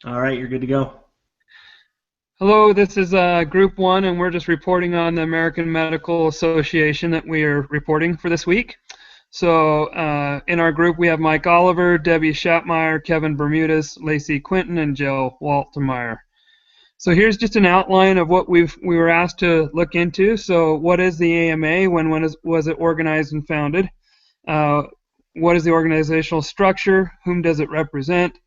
All right, you're good to go. Hello, this is Group 1, and we're just reporting on the American Medical Association that we are reporting for this week. So in our group, we have Mike Oliver, Debbie Schappmeyer, Kevin Bermudez, Lacey Quinton, and Jill Waltemeyer. So here's just an outline of what we were asked to look into. So what is the AMA? When was it organized and founded? What is the organizational structure? Whom does it represent?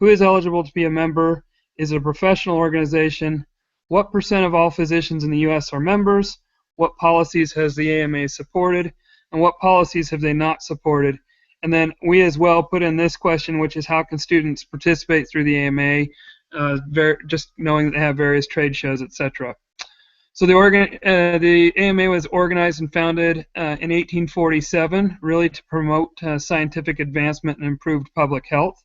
Who is eligible to be a member? Is it a professional organization? What percent of all physicians in the U.S. are members? What policies has the AMA supported? And what policies have they not supported? And then we as well put in this question, which is how can students participate through the AMA, just knowing that they have various trade shows, etc. So the AMA was organized and founded in 1847, really to promote scientific advancement and improved public health.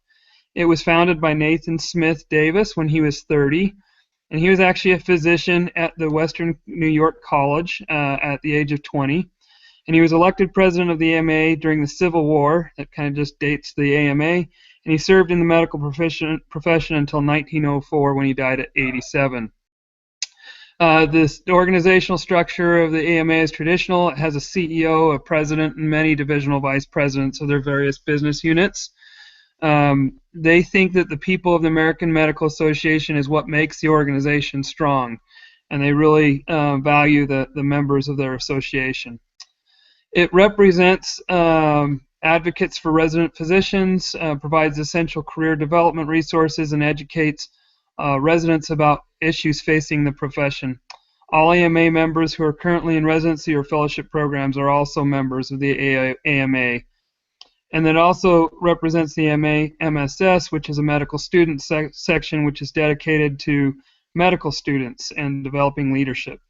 It was founded by Nathan Smith Davis when he was 30, and he was actually a physician at the Western New York College at the age of 20. And he was elected president of the AMA during the Civil War. That kind of just dates the AMA. And he served in the medical profession until 1904 when he died at 87. The organizational structure of the AMA is traditional. It has a CEO, a president, and many divisional vice presidents of their various business units. They think that the people of the American Medical Association is what makes the organization strong, and they really value the members of their association. It represents advocates for resident physicians, provides essential career development resources, and educates residents about issues facing the profession. All AMA members who are currently in residency or fellowship programs are also members of the AMA. And it also represents the MSS, which is a medical student section, which is dedicated to medical students and developing leadership.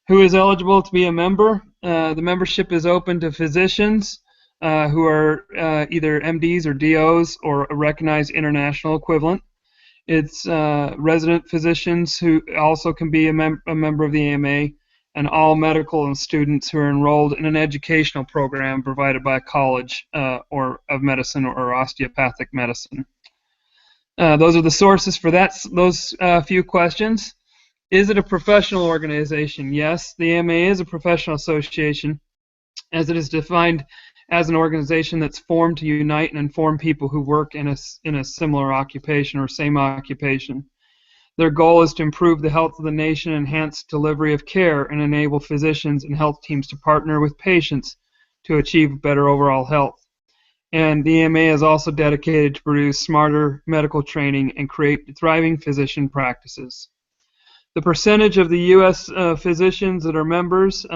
Who is eligible to be a member? The membership is open to physicians who are either MDs or DOs or a recognized international equivalent. It's resident physicians who also can be a member of the AMA, and all medical and students who are enrolled in an educational program provided by a college or of medicine or osteopathic medicine. Those are the sources for those few questions. Is it a professional organization? Yes, the AMA is a professional association, as it is defined as an organization that's formed to unite and inform people who work in a similar occupation or same occupation. Their goal is to improve the health of the nation, enhance delivery of care, and enable physicians and health teams to partner with patients to achieve better overall health. And the AMA is also dedicated to produce smarter medical training and create thriving physician practices. The percentage of the U.S. Physicians that are members,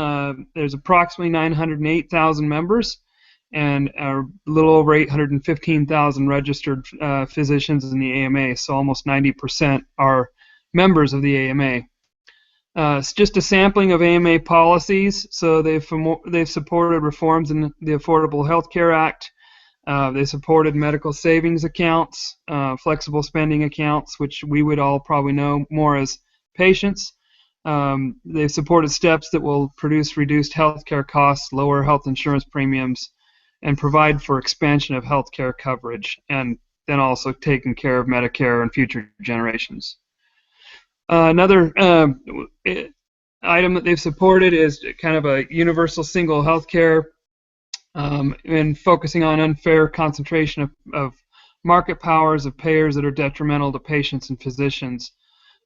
there's approximately 908,000 members, and a little over 815,000 registered physicians in the AMA, so almost 90% are members of the AMA. It's just a sampling of AMA policies. So they've supported reforms in the Affordable Health Care Act. They supported medical savings accounts, flexible spending accounts, which we would all probably know more as patients. They've supported steps that will produce reduced health care costs, lower health insurance premiums, and provide for expansion of health care coverage, and then also taking care of Medicare and future generations. Another item that they've supported is kind of a universal single health care and focusing on unfair concentration of market powers of payers that are detrimental to patients and physicians.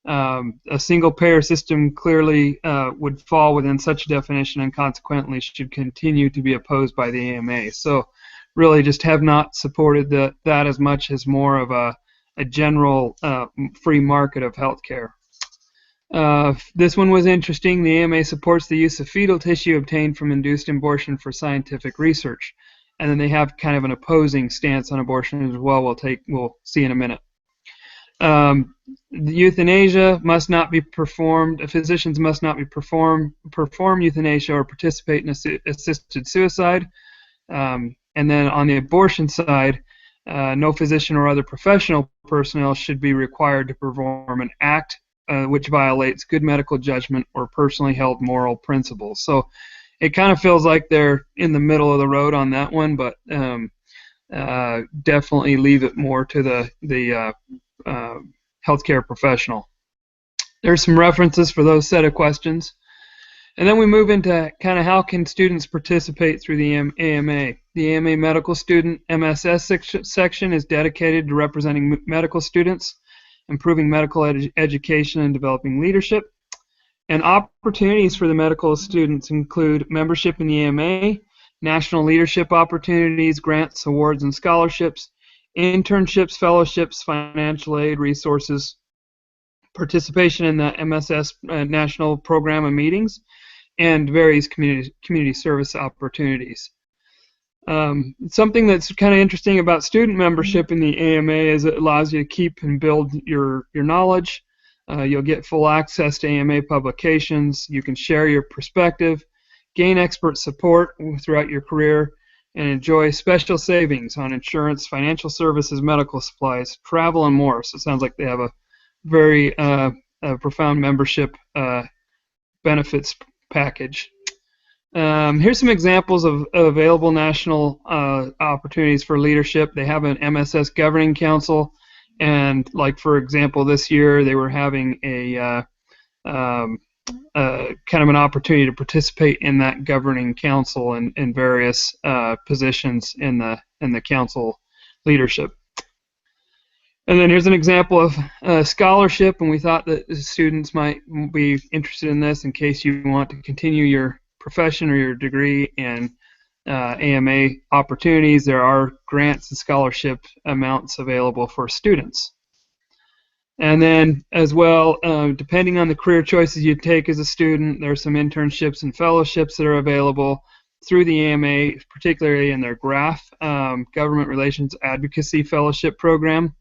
A single payer system clearly would fall within such a definition and consequently should continue to be opposed by the AMA. So really just have not supported that as much as more of a general free market of healthcare. This one was interesting. The AMA supports the use of fetal tissue obtained from induced abortion for scientific research. And then they have kind of an opposing stance on abortion as well. We'll see in a minute. Euthanasia must not be performed. Physicians must not be perform euthanasia or participate in assisted suicide. And then on the abortion side, no physician or other professional personnel should be required to perform an act which violates good medical judgment or personally held moral principles. So it kind of feels like they're in the middle of the road on that one, but definitely leave it more to the healthcare professional. There's some references for those set of questions. And then we move into kind of how can students participate through the AMA. The AMA Medical Student MSS section is dedicated to representing medical students, improving medical education, and developing leadership. And opportunities for the medical students include membership in the AMA, national leadership opportunities, grants, awards, and scholarships, internships, fellowships, financial aid, resources, participation in the MSS national program and meetings, and various community service opportunities. Something that's kind of interesting about student membership in the AMA is it allows you to keep and build your knowledge. You'll get full access to AMA publications. You can share your perspective, gain expert support throughout your career, and enjoy special savings on insurance, financial services, medical supplies, travel, and more. So it sounds like they have a very profound membership benefits package. Here's some examples of available national opportunities for leadership. They have an MSS Governing Council, and like for example this year they were having a kind of an opportunity to participate in that governing council and in various positions in the council leadership. And then here's an example of a scholarship, and we thought that students might be interested in this in case you want to continue your profession or your degree in AMA opportunities. There are grants and scholarship amounts available for students. And then as well, depending on the career choices you take as a student, there are some internships and fellowships that are available through the AMA, particularly in their GRAF, Government Relations Advocacy Fellowship Program.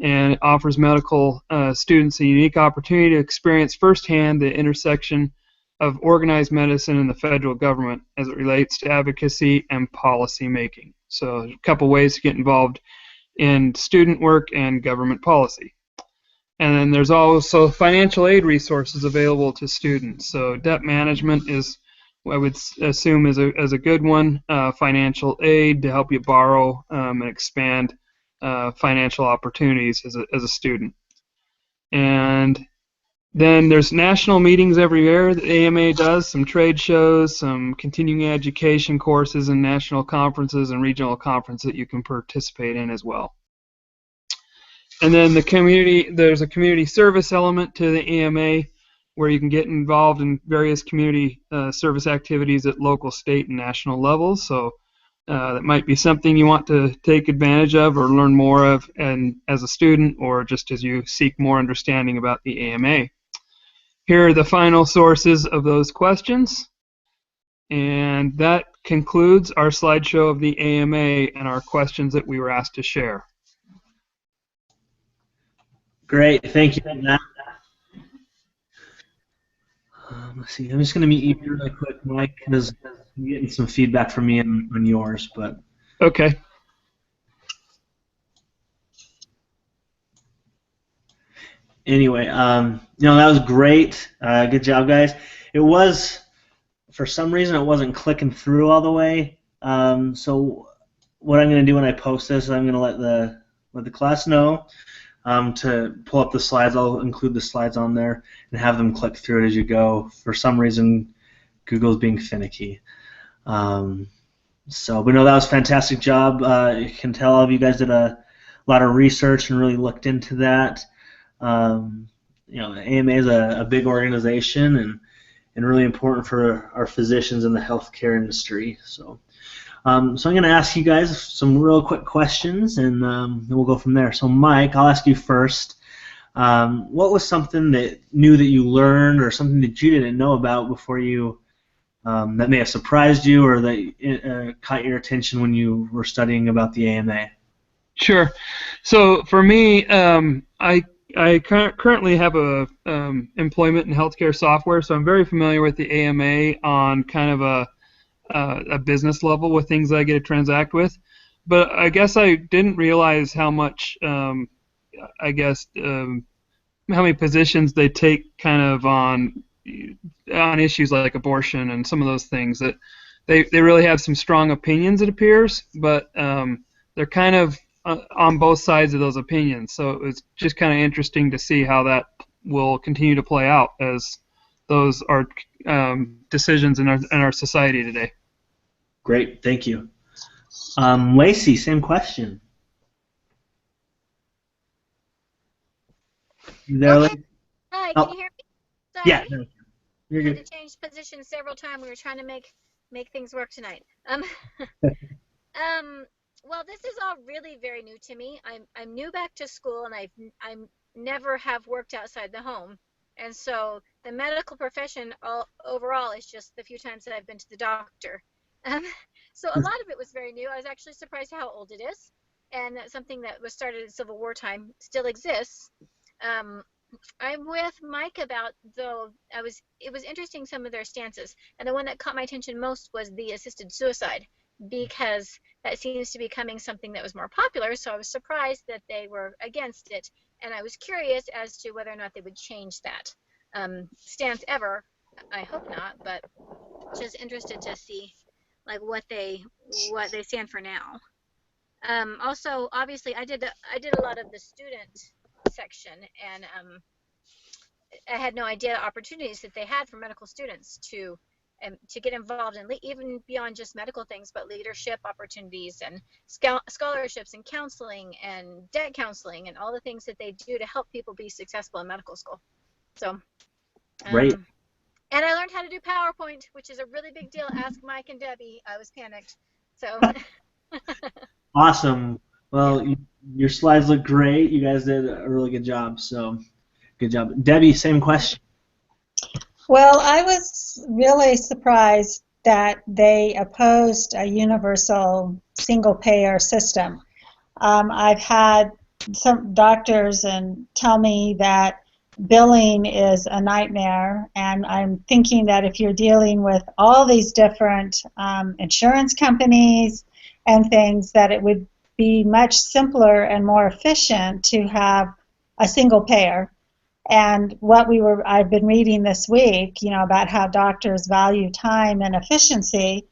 And it offers medical students a unique opportunity to experience firsthand the intersection of organized medicine and the federal government as it relates to advocacy and policy making. So a couple ways to get involved in student work and government policy. And then there's also financial aid resources available to students. So debt management is, I would assume, is a good one. Financial aid to help you borrow and expand financial opportunities as a student. And then there's national meetings every year that AMA does, some trade shows, some continuing education courses, and national conferences and regional conferences that you can participate in as well. And then there's a community service element to the AMA where you can get involved in various community service activities at local, state, and national levels. So that might be something you want to take advantage of or learn more of and as a student or just as you seek more understanding about the AMA. Here are the final sources of those questions. And that concludes our slideshow of the AMA and our questions that we were asked to share. Great, thank you, Matt. Let's see, I'm just going to mute you here really quick, Mike, because I'm getting some feedback from me on yours. But okay. Anyway, that was great. Good job, guys. It was, for some reason, it wasn't clicking through all the way. So what I'm going to do when I post this is I'm going to let the class know to pull up the slides. I'll include the slides on there and have them click through it as you go. For some reason, Google's being finicky. But no, that was a fantastic job. You can tell all of you guys did a lot of research and really looked into that. The AMA is a big organization and really important for our physicians in the healthcare industry. So I'm going to ask you guys some real quick questions, and then we'll go from there. So Mike, I'll ask you first. What was something that you learned or something that you didn't know about before you that may have surprised you or that caught your attention when you were studying about the AMA? Sure. So for me, I currently have a employment and healthcare software, so I'm very familiar with the AMA on kind of a business level with things that I get to transact with. But I guess I didn't realize how much, how many positions they take kind of on issues like abortion and some of those things, that they really have some strong opinions, it appears, but they're kind of on both sides of those opinions. So it's just kind of interesting to see how that will continue to play out as those are decisions in our society today. Great, thank you. Lacey, same question. You there, Okay. Lacey? Hi, Oh, can you hear me? yeah, Sorry. no, you're I had good. to change positions several times. We were trying to make things work tonight. Well, this is all really very new to me. I'm new back to school, and I'm never have worked outside the home, and so the medical profession overall is just the few times that I've been to the doctor. Um, so a lot of it was very new. I was actually surprised how old it is, and that something that was started in Civil War time still exists. Um, I'm with Mike about though it was interesting some of their stances, and the one that caught my attention most was the assisted suicide, because that seems to be becoming something that was more popular. So I was surprised that they were against it, and I was curious as to whether or not they would change that stance ever. I hope not, but just interested to see like what they stand for now. Also, obviously, I did a lot of the student section, and I had no idea the opportunities that they had for medical students to get involved in even beyond just medical things, but leadership opportunities and scholarships and counseling and debt counseling and all the things that they do to help people be successful in medical school. So, Great. and I learned how to do PowerPoint, which is a really big deal. Ask Mike and Debbie. I was panicked. So, Awesome. yeah. Well, your slides look great. You guys did a really good job. So, good job. Debbie, same question. Well, I was really surprised that they opposed a universal single-payer system. I've had some doctors and tell me that billing is a nightmare, and I'm thinking that if you're dealing with all these different insurance companies and things, that it would be much simpler and more efficient to have a single payer. And I've been reading this week, about how doctors value time and efficiency.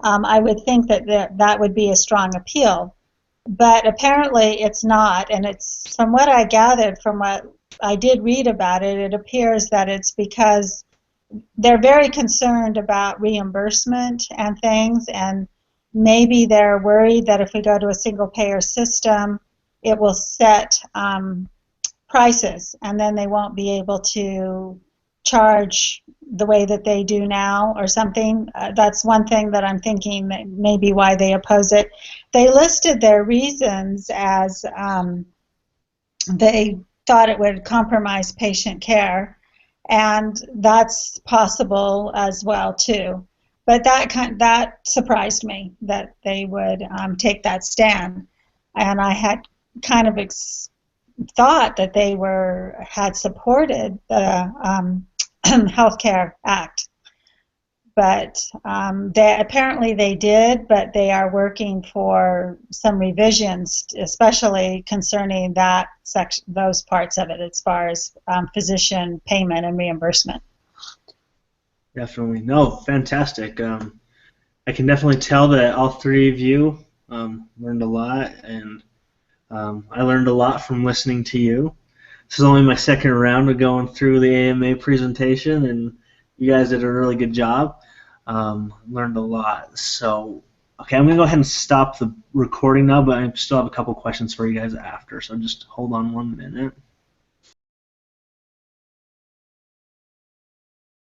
I would think that would be a strong appeal, but apparently it's not. And it's, from what I gathered from what I did read about it, it appears that it's because they're very concerned about reimbursement and things, and maybe they're worried that if we go to a single payer system, it will set prices, and then they won't be able to charge the way that they do now or something. That's one thing that I'm thinking that maybe why they oppose it. They listed their reasons as they thought it would compromise patient care, and that's possible as well too. But that surprised me that they would take that stand, and I had kind of thought that they had supported the Healthcare Act, but apparently they did. But they are working for some revisions, especially concerning that section, those parts of it, as far as physician payment and reimbursement. Definitely. No, fantastic. I can definitely tell that all three of you learned a lot, and I learned a lot from listening to you. This is only my second round of going through the AMA presentation, and you guys did a really good job. Learned a lot. So, okay, I'm going to go ahead and stop the recording now, but I still have a couple questions for you guys after, so just hold on 1 minute.